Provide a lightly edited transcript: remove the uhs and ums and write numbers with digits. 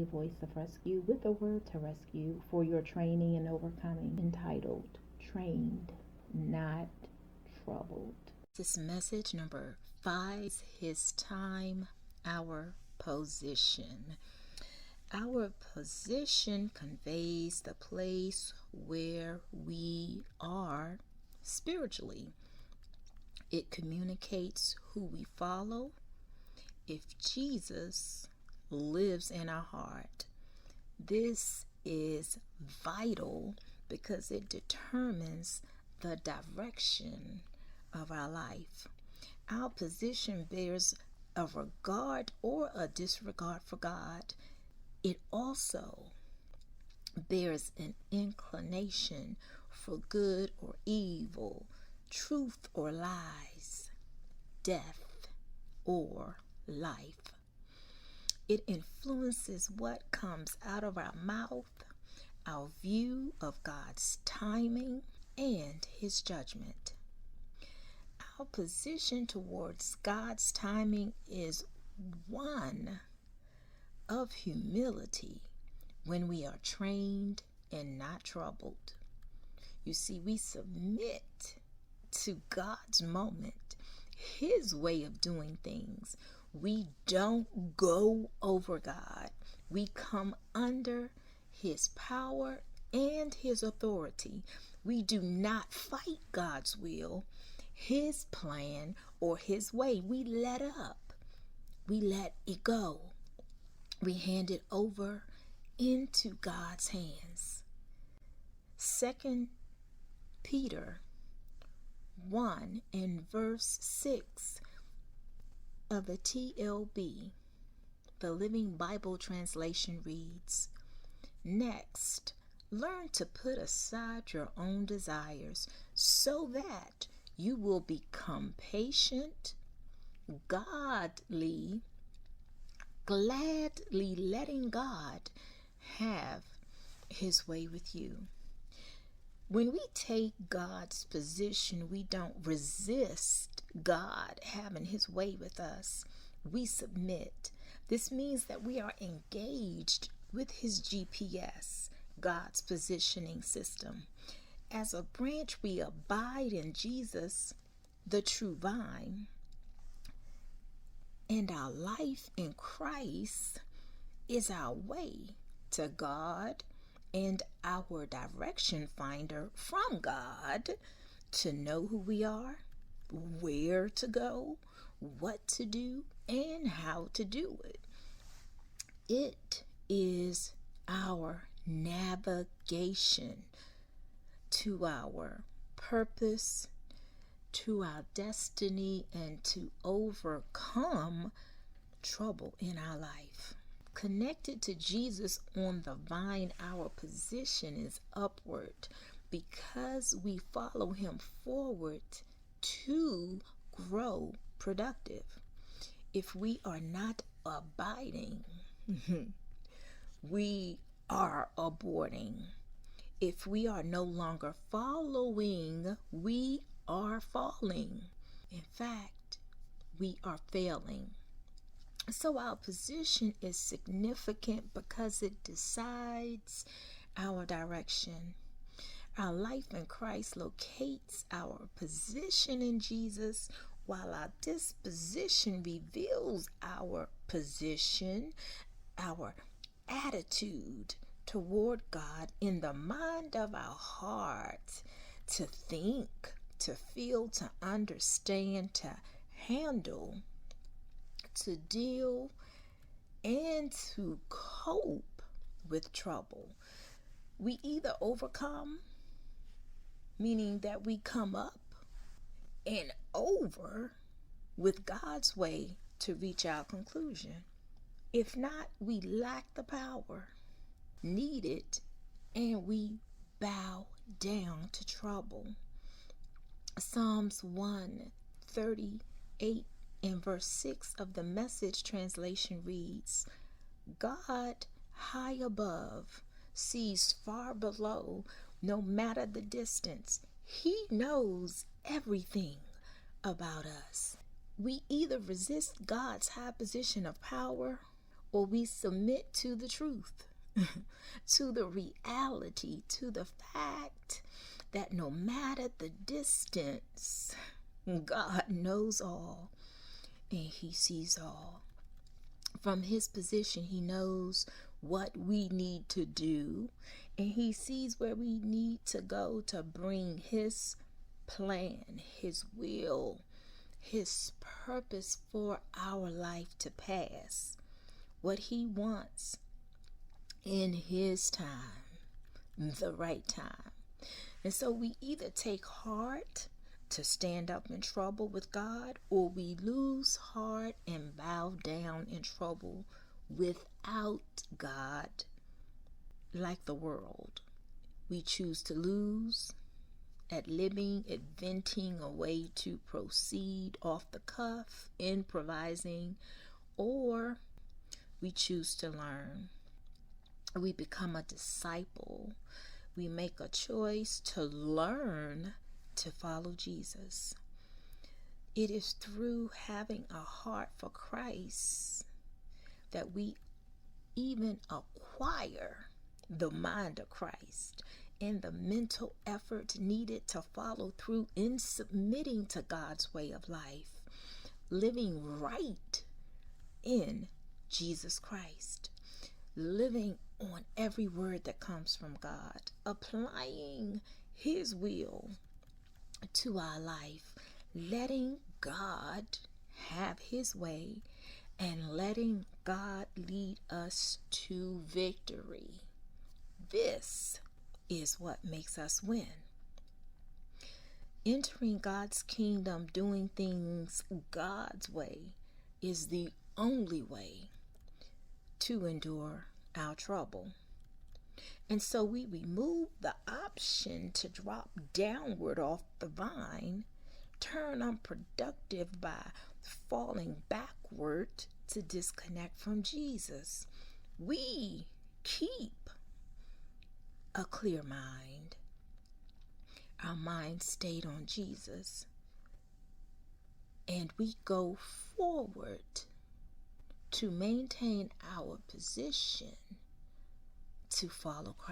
a voice of rescue with a word to rescue for your training and overcoming, entitled Trained, Not Troubled. This message number 5 is His time, our position. Our position conveys the place where we are spiritually. It communicates who we follow. If Jesus lives in our heart, this is vital because it determines the direction of our life. Our position bears a regard or a disregard for God. It also bears an inclination for good or evil, truth or lies, death or life. It influences what comes out of our mouth, our view of God's timing, and His judgment. Our position towards God's timing is one of humility when we are trained and not troubled. You see, we submit to God's moment, His way of doing things. We don't go over God. We come under His power and His authority. We do not fight God's will, His plan, or His way. We let up. We let it go. We hand it over into God's hands. 2 Peter 1 and verse 6 of the TLB, the Living Bible Translation reads, "Next, learn to put aside your own desires so that you will become patient, godly, gladly letting God have His way with you." When we take God's position, we don't resist God having His way with us. We submit. This means that we are engaged with His GPS, God's positioning system. As a branch, we abide in Jesus, the true vine. And our life in Christ is our way to God and our direction finder from God to know who we are, where to go, what to do, and how to do it. It is our navigation to our purpose, to our destiny, and to overcome trouble in our life. Connected to Jesus on the vine, our position is upward because we follow Him forward to grow productive. If we are not abiding, we are aborting. If we are no longer following, we are falling. In fact, we are failing. So our position is significant because it decides our direction. Our life in Christ locates our position in Jesus, while our disposition reveals our position, our attitude toward God in the mind of our heart, to think, to feel, to understand, to handle, to deal, and to cope with trouble. We either overcome, meaning that we come up and over with God's way to reach our conclusion. If not, we lack the power needed and we bow down to trouble. Psalms 138 and verse 6 of the Message translation reads, "God high above sees far below, no matter the distance. He knows everything about us." We either resist God's high position of power or we submit to the truth, to the reality, to the fact that no matter the distance, God knows all and He sees all. From His position, He knows what we need to do, and He sees where we need to go to bring His plan, His will, His purpose for our life to pass. What He wants in His time, the right time. And so we either take heart to stand up in trouble with God, or we lose heart and bow down in trouble without God. Like the world, we choose to lose at living, inventing a way to proceed off the cuff, improvising, or we choose to learn. We become a disciple. We make a choice to learn to follow Jesus. It is through having a heart for Christ that we even acquire the mind of Christ and the mental effort needed to follow through in submitting to God's way of life, living right in Jesus Christ, living on every word that comes from God, applying His will to our life, letting God have His way, and letting God lead us to victory. This is what makes us win. Entering God's kingdom, doing things God's way, is the only way to endure our trouble. And so we remove the option to drop downward off the vine, turn unproductive by falling backward to disconnect from Jesus. We keep a clear mind. Our mind stayed on Jesus. And we go forward to maintain our position to follow Christ.